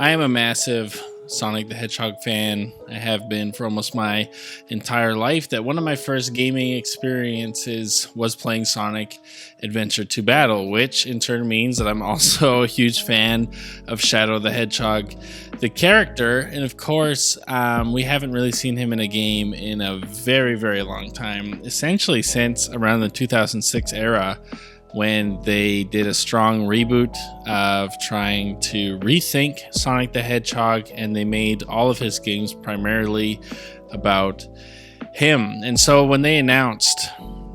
I am a massive Sonic the Hedgehog fan. I have been for almost my entire life. That one of my first gaming experiences was playing Sonic Adventure 2 Battle, which in turn means that I'm also a huge fan of Shadow the Hedgehog, the character. And of course, we haven't really seen him in a game in a very, very long time, essentially since around the 2006 era, when they did a strong reboot of trying to rethink Sonic the Hedgehog, and they made all of his games primarily about him. And so when they announced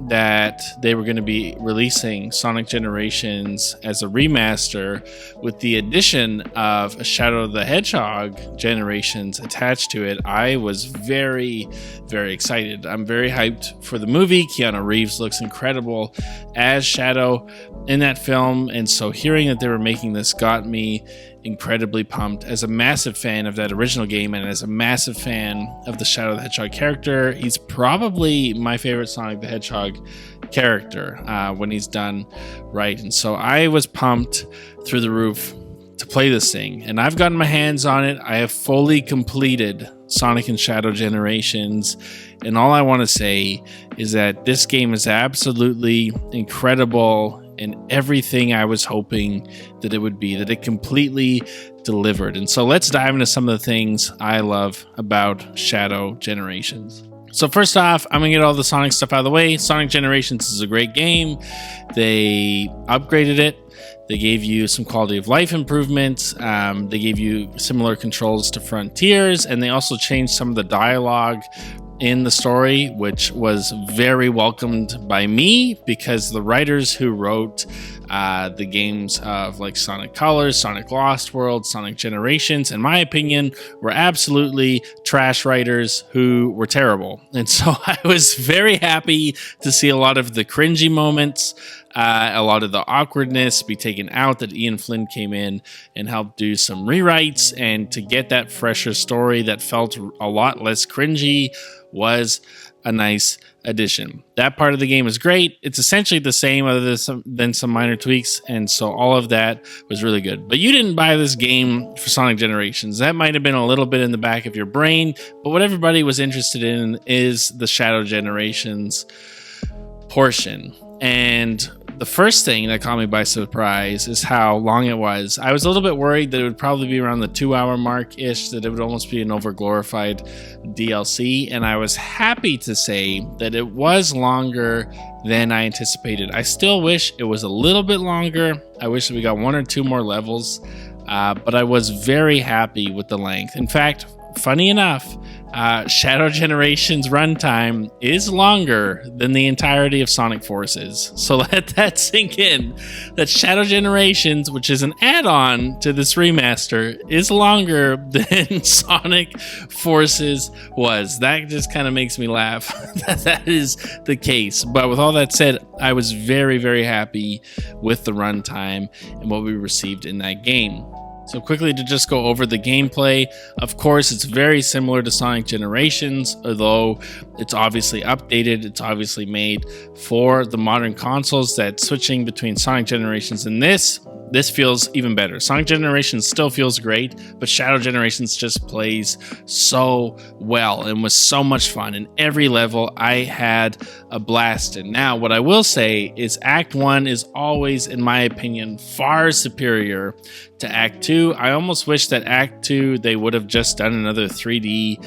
that they were going to be releasing Sonic Generations as a remaster with the addition of a Shadow the Hedgehog Generations attached to it, I was very, very excited. I'm very hyped for the movie. Keanu Reeves looks incredible as Shadow in that film, and so hearing that they were making this got me incredibly pumped. As a massive fan of that original game and as a massive fan of the Shadow the Hedgehog character, he's probably my favorite Sonic the Hedgehog character when he's done right. And so I was pumped through the roof to play this thing, and I've gotten my hands on it. I have fully completed Sonic and Shadow Generations, and all I want to say is that this game is absolutely incredible and everything I was hoping that it would be, that it completely delivered. And so let's dive into some of the things I love about Shadow Generations. So first off, I'm going to get all the Sonic stuff out of the way. Sonic Generations is a great game. They upgraded it. They gave you some quality of life improvements. They gave you similar controls to Frontiers, and they also changed some of the dialogue in the story, which was very welcomed by me, because the writers who wrote the games of like Sonic Colors, Sonic Lost World, Sonic Generations, in my opinion, were absolutely trash writers who were terrible. And so I was very happy to see a lot of the cringy moments, a lot of the awkwardness be taken out, that Ian Flynn came in and helped do some rewrites, and to get that fresher story that felt a lot less cringy was a nice addition. That part of the game is great. It's essentially the same other than some minor tweaks, and so all of that was really good. But you didn't buy this game for Sonic Generations. That might have been a little bit in the back of your brain, but what everybody was interested in is the Shadow Generations portion. And the first thing that caught me by surprise is how long it was. I was a little bit worried that it would probably be around the 2-hour mark-ish, that it would almost be an over-glorified DLC, and I was happy to say that it was longer than I anticipated. I still wish it was a little bit longer. I wish that we got 1 or 2 more levels, but I was very happy with the length. In fact, funny enough, Shadow Generations runtime is longer than the entirety of Sonic Forces. So let that sink in, that Shadow Generations, which is an add-on to this remaster, is longer than Sonic Forces was. That just kind of makes me laugh that is the case. But with all that said, I was very, very happy with the runtime and what we received in that game. So quickly to just go over the gameplay, of course, it's very similar to Sonic Generations, although it's obviously updated. It's obviously made for the modern consoles, that switching between Sonic Generations and this feels even better. Sonic Generations still feels great, but Shadow Generations just plays so well and was so much fun. In every level, I had a blast. And now what I will say is Act 1 is always, in my opinion, far superior to Act 2. I almost wish that Act 2, they would have just done another 3D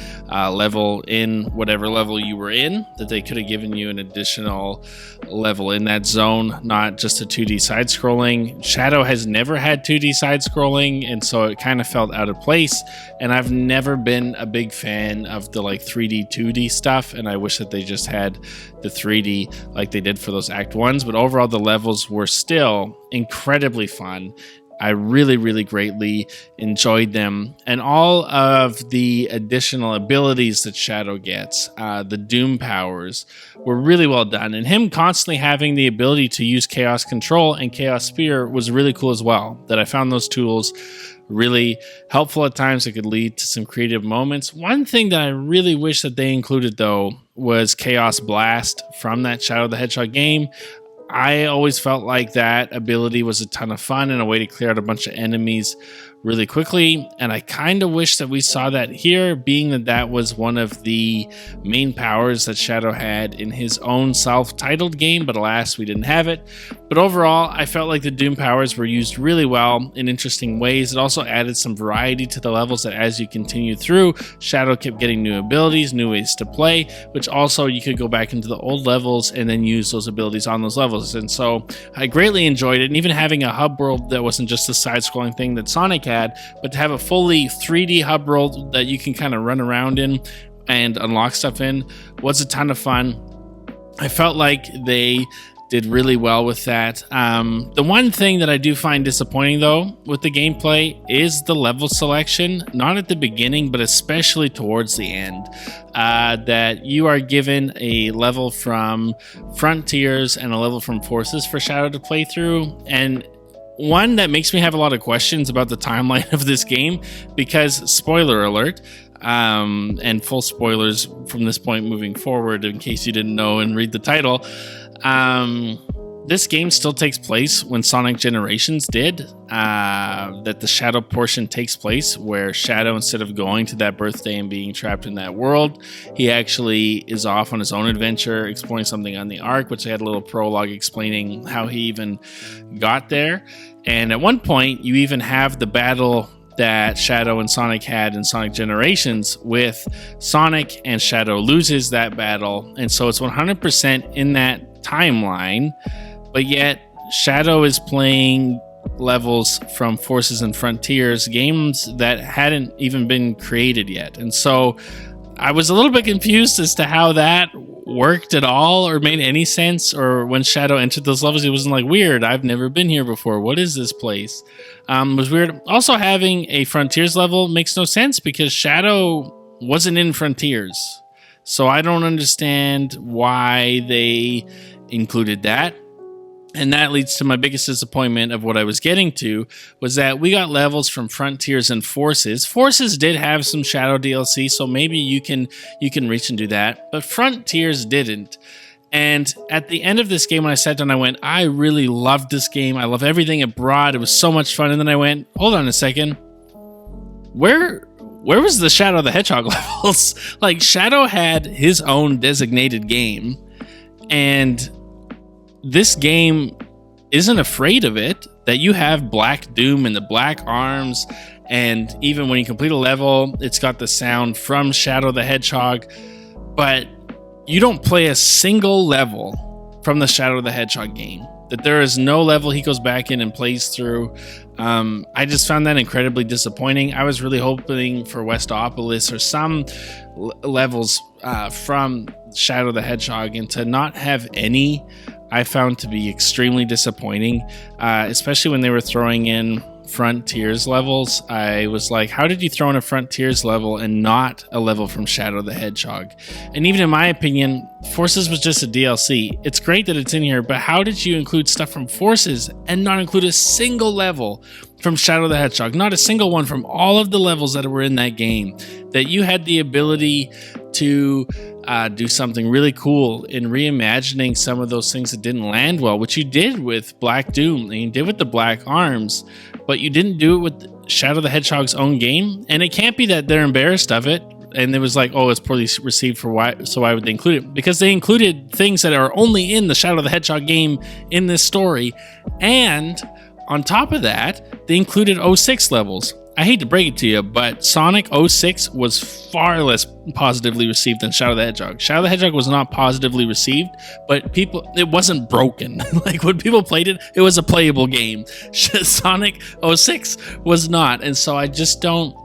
level in whatever level you were in, that they could have given you an additional level in that zone, not just a 2D side-scrolling. Shadow has never had 2D side-scrolling, and so it kind of felt out of place, and I've never been a big fan of the like 3D, 2D stuff, and I wish that they just had the 3D like they did for those Act 1s, but overall the levels were still incredibly fun. I really, really greatly enjoyed them. And all of the additional abilities that Shadow gets, the Doom powers, were really well done. And him constantly having the ability to use Chaos Control and Chaos Spear was really cool as well. That I found those tools really helpful at times. It could lead to some creative moments. One thing that I really wish that they included, though, was Chaos Blast from that Shadow the Hedgehog game. I always felt like that ability was a ton of fun and a way to clear out a bunch of enemies really quickly, and I kind of wish that we saw that here, being that that was one of the main powers that Shadow had in his own self-titled game, but alas, we didn't have it. But overall, I felt like the Doom powers were used really well in interesting ways. It also added some variety to the levels, that as you continue through, Shadow kept getting new abilities, new ways to play, which also you could go back into the old levels and then use those abilities on those levels. And so I greatly enjoyed it, and even having a hub world that wasn't just a side-scrolling thing that Sonic had, but to have a fully 3D hub world that you can kind of run around in and unlock stuff in was a ton of fun. I felt like they did really well with that. The one thing that I do find disappointing, though, with the gameplay is the level selection. Not at the beginning, but especially towards the end. That you are given a level from Frontiers and a level from Forces for Shadow to play through. And one that makes me have a lot of questions about the timeline of this game, because, spoiler alert, and full spoilers from this point moving forward, in case you didn't know and read the title, this game still takes place when Sonic Generations did. That the Shadow portion takes place where Shadow, instead of going to that birthday and being trapped in that world, he actually is off on his own adventure, exploring something on the Ark, which I had a little prologue explaining how he even got there. And at one point, you even have the battle that Shadow and Sonic had in Sonic Generations, with Sonic and Shadow loses that battle. And so it's 100% in that timeline, but yet Shadow is playing levels from Forces and Frontiers, games that hadn't even been created yet. And so I was a little bit confused as to how that worked at all, or made any sense, or when Shadow entered those levels, it wasn't like, weird, I've never been here before, what is this place? It was weird. Also, having a Frontiers level makes no sense, because Shadow wasn't in Frontiers. So I don't understand why they included that. And that leads to my biggest disappointment of what I was getting to, was that we got levels from Frontiers and Forces. Forces did have some Shadow DLC, so maybe you can reach and do that, but Frontiers didn't. And at the end of this game, when I sat down, I went, I really loved this game. I love everything it brought. It was so much fun. And then I went, hold on a second. Where was the Shadow the Hedgehog levels? Like, Shadow had his own designated game, and this game isn't afraid of it, that you have Black Doom and the Black Arms, and even when you complete a level, it's got the sound from Shadow the Hedgehog, but you don't play a single level from the Shadow the Hedgehog game. That there is no level he goes back in and plays through. I just found that incredibly disappointing. I was really hoping for Westopolis or some levels from Shadow the Hedgehog, and to not have any, I found to be extremely disappointing, especially when they were throwing in Frontiers levels. I was like, how did you throw in a Frontiers level and not a level from Shadow the Hedgehog? And even in my opinion, Forces was just a DLC. It's great that it's in here, but how did you include stuff from Forces and not include a single level from Shadow the Hedgehog? Not a single one from all of the levels that were in that game. That you had the ability to do something really cool in reimagining some of those things that didn't land well, which you did with Black Doom and you did with the Black Arms, but you didn't do it with Shadow the Hedgehog's own game. And it can't be that they're embarrassed of it and it was like, oh, it's poorly received, so why would they include it? Because they included things that are only in the Shadow the Hedgehog game in this story, and on top of that, they included 06 levels. I hate to break it to you, but Sonic 06 was far less positively received than Shadow the Hedgehog. Shadow the Hedgehog was not positively received, but it wasn't broken. Like, when people played it, it was a playable game. Sonic 06 was not, and so I just don't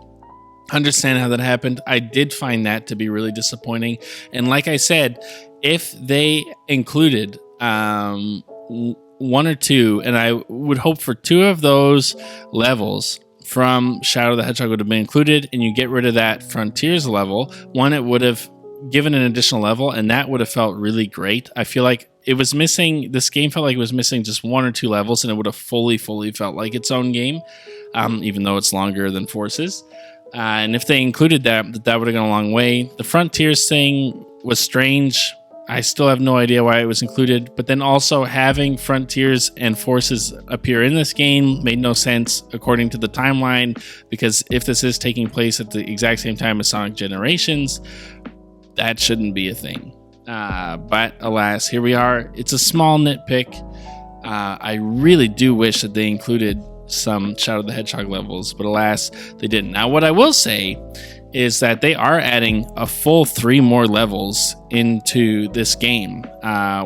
understand how that happened. I did find that to be really disappointing, and like I said, if they included one or two, and I would hope for two of those levels from Shadow the Hedgehog would have been included, and you get rid of that Frontiers level, one, it would have given an additional level, and that would have felt really great. I feel like it was missing, this game felt like it was missing just one or two levels, and it would have fully felt like its own game, even though it's longer than Forces. And if they included that would have gone a long way. The Frontiers thing was strange. I still have no idea why it was included, but then also having Frontiers and Forces appear in this game made no sense according to the timeline, because if this is taking place at the exact same time as Sonic Generations, that shouldn't be a thing. But alas, here we are. It's a small nitpick. I really do wish that they included some Shadow the Hedgehog levels, but alas, they didn't. Now, what I will say is that they are adding a full 3 more levels into this game.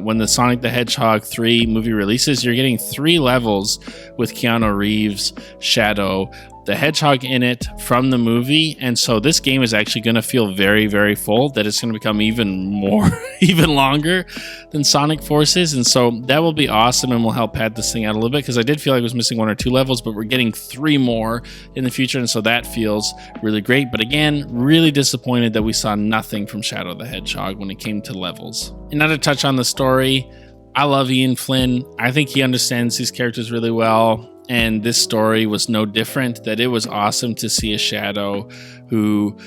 When the Sonic the Hedgehog 3 movie releases, you're getting 3 levels with Keanu Reeves, Shadow the Hedgehog in it from the movie, and so this game is actually going to feel very, very full, that it's going to become even more even longer than Sonic Forces, and so that will be awesome and will help pad this thing out a little bit, because I did feel like I was missing 1 or 2 levels, but we're getting 3 more in the future, and so that feels really great. But again, really disappointed that we saw nothing from Shadow the Hedgehog when it came to levels. And now to touch on the story, I love Ian Flynn. I think he understands these characters really well. And this story was no different, that it was awesome to see a Shadow who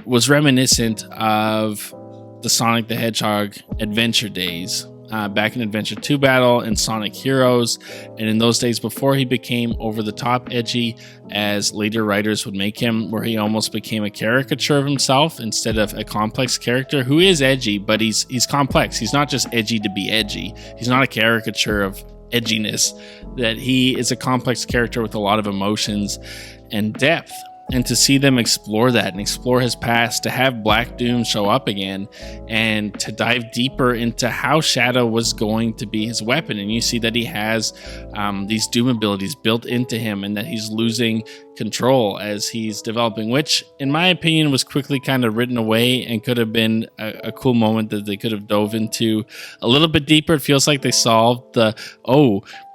was reminiscent of the Sonic the Hedgehog adventure days, back in Adventure 2 Battle and Sonic Heroes, and in those days before he became over-the-top edgy, as later writers would make him, where he almost became a caricature of himself instead of a complex character who is edgy, but he's complex. He's not just edgy to be edgy. He's not a caricature of edginess, that he is a complex character with a lot of emotions and depth. And to see them explore that and explore his past, to have Black Doom show up again, and to dive deeper into how Shadow was going to be his weapon. And you see that he has these Doom abilities built into him, and that he's losing control as he's developing, which in my opinion was quickly kind of written away and could have been a cool moment that they could have dove into a little bit deeper. It feels like they solved the,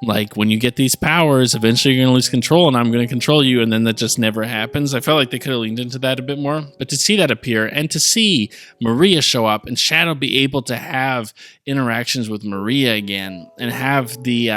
like when you get these powers, eventually you're going to lose control and I'm going to control you, and then that just never happens. I felt like they could have leaned into that a bit more, but to see that appear and to see Maria show up and Shadow be able to have interactions with Maria again and have the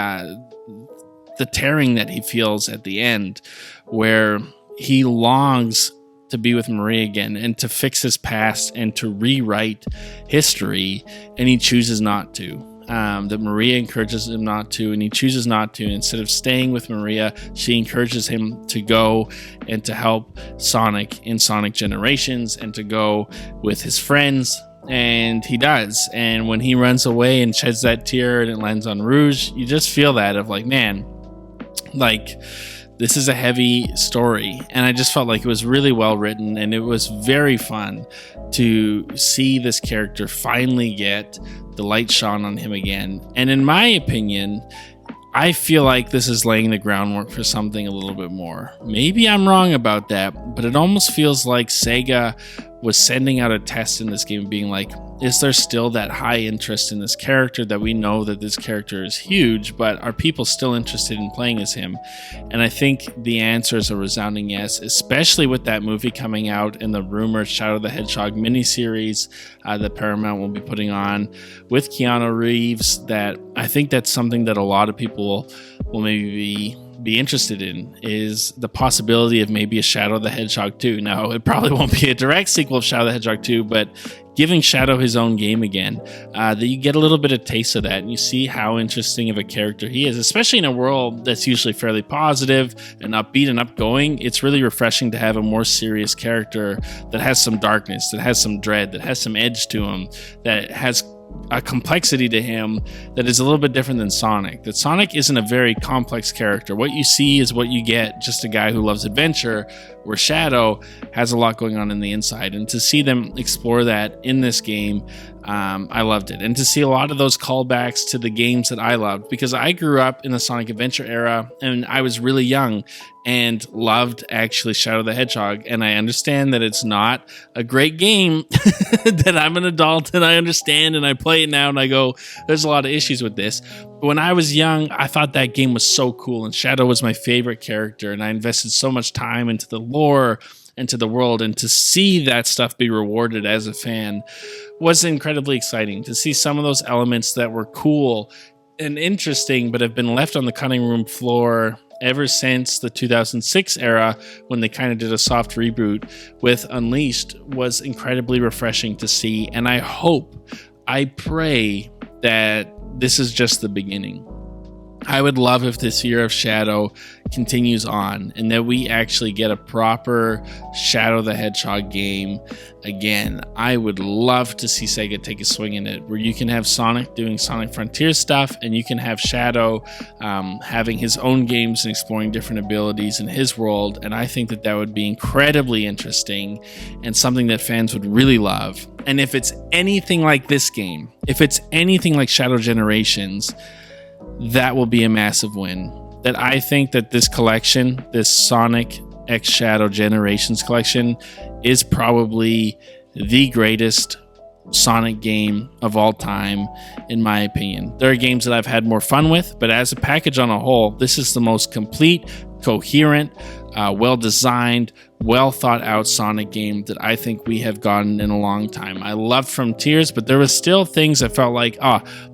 tearing that he feels at the end, where he longs to be with Maria again and to fix his past and to rewrite history, and he chooses not to. That Maria encourages him not to, and he chooses not to. Instead of staying with Maria, she encourages him to go and to help Sonic in Sonic Generations and to go with his friends. And he does. And when he runs away and sheds that tear and it lands on Rouge, you just feel that of like, man, like this is a heavy story. And I just felt like it was really well written, and it was very fun to see this character finally get the light shone on him again. And in my opinion, I feel like this is laying the groundwork for something a little bit more. Maybe I'm wrong about that, but it almost feels like Sega was sending out a test in this game, being like, is there still that high interest in this character, that we know that this character is huge, but are people still interested in playing as him? And I think the answer is a resounding yes, especially with that movie coming out and the rumored Shadow the Hedgehog miniseries that Paramount will be putting on with Keanu Reeves. That I think that's something that a lot of people will maybe be interested in, is the possibility of maybe a Shadow the Hedgehog 2. Now, it probably won't be a direct sequel of Shadow the Hedgehog 2, but giving Shadow his own game again, that you get a little bit of taste of that, and you see how interesting of a character he is, especially in a world that's usually fairly positive and upbeat and upgoing. It's really refreshing to have a more serious character that has some darkness, that has some dread, that has some edge to him, that has a complexity to him that is a little bit different than Sonic. That Sonic isn't a very complex character. What you see is what you get, just a guy who loves adventure, where Shadow has a lot going on in the inside. And to see them explore that in this game, I loved it. And to see a lot of those callbacks to the games that I loved, because I grew up in the Sonic Adventure era and I was really young and loved actually Shadow the Hedgehog. And I understand that it's not a great game, that I'm an adult and I understand, and I play it now and I go, there's a lot of issues with this. But when I was young, I thought that game was so cool, and Shadow was my favorite character, and I invested so much time into the lore, into the world, and to see that stuff be rewarded as a fan was incredibly exciting. To see some of those elements that were cool and interesting but have been left on the cutting room floor ever since the 2006 era, when they kind of did a soft reboot with Unleashed, was incredibly refreshing to see. And I hope I pray that this is just the beginning. I would love if this year of Shadow continues on and that we actually get a proper Shadow the Hedgehog game again. I would love to see Sega take a swing in it, where you can have Sonic doing Sonic Frontier stuff and you can have Shadow having his own games and exploring different abilities in his world. And I think that that would be incredibly interesting and something that fans would really love. And if it's anything like this game, if it's anything like Shadow Generations, that will be a massive win. That I think that this collection, this Sonic X Shadow Generations collection, is probably the greatest Sonic game of all time, in my opinion. There are games that I've had more fun with, but as a package on a whole, this is the most complete, coherent, well-designed, well-thought-out Sonic game that I think we have gotten in a long time. I loved Frontiers, but there was still things that felt like,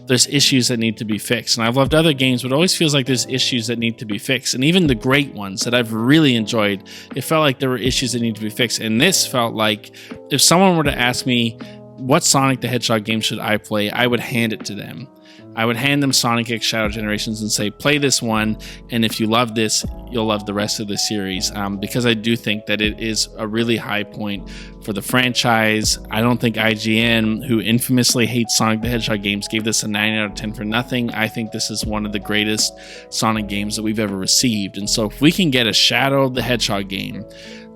there's issues that need to be fixed. And I've loved other games, but it always feels like there's issues that need to be fixed. And even the great ones that I've really enjoyed, it felt like there were issues that need to be fixed. And this felt like if someone were to ask me, what Sonic the Hedgehog game should I play, I would hand it to them. I would hand them Sonic X Shadow Generations and say, play this one, and if you love this, you'll love the rest of the series, because I do think that it is a really high point for the franchise. I don't think IGN, who infamously hates Sonic the Hedgehog games, gave this a 9 out of 10 for nothing. I think this is one of the greatest Sonic games that we've ever received, and so if we can get a Shadow the Hedgehog game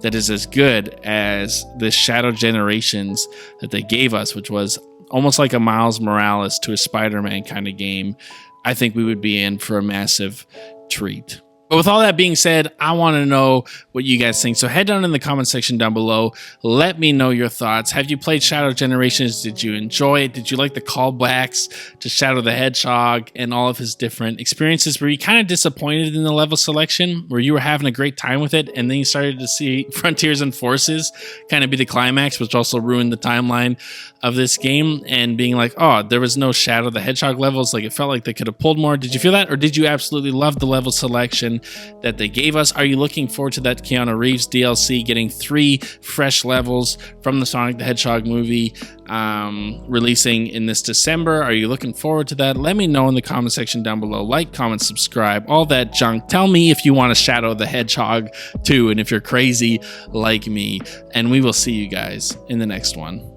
that is as good as the Shadow Generations that they gave us, which was almost like a Miles Morales to a Spider-Man kind of game, I think we would be in for a massive treat. But with all that being said, I want to know what you guys think. So head down in the comment section down below. Let me know your thoughts. Have you played Shadow Generations? Did you enjoy it? Did you like the callbacks to Shadow the Hedgehog and all of his different experiences? Were you kind of disappointed in the level selection, where you were having a great time with it, and then you started to see Frontiers and Forces kind of be the climax, which also ruined the timeline of this game, and being like, there was no Shadow the Hedgehog levels. Like, it felt like they could have pulled more. Did you feel that? Or did you absolutely love the level selection that they gave us? Are you looking forward to that Keanu Reeves DLC, getting 3 fresh levels from the Sonic the Hedgehog movie releasing in this December? Are you looking forward to that? Let me know in the comment section down below. Like, comment, subscribe, all that junk. Tell me if you want to Shadow the Hedgehog too, and if you're crazy like me, and we will see you guys in the next one.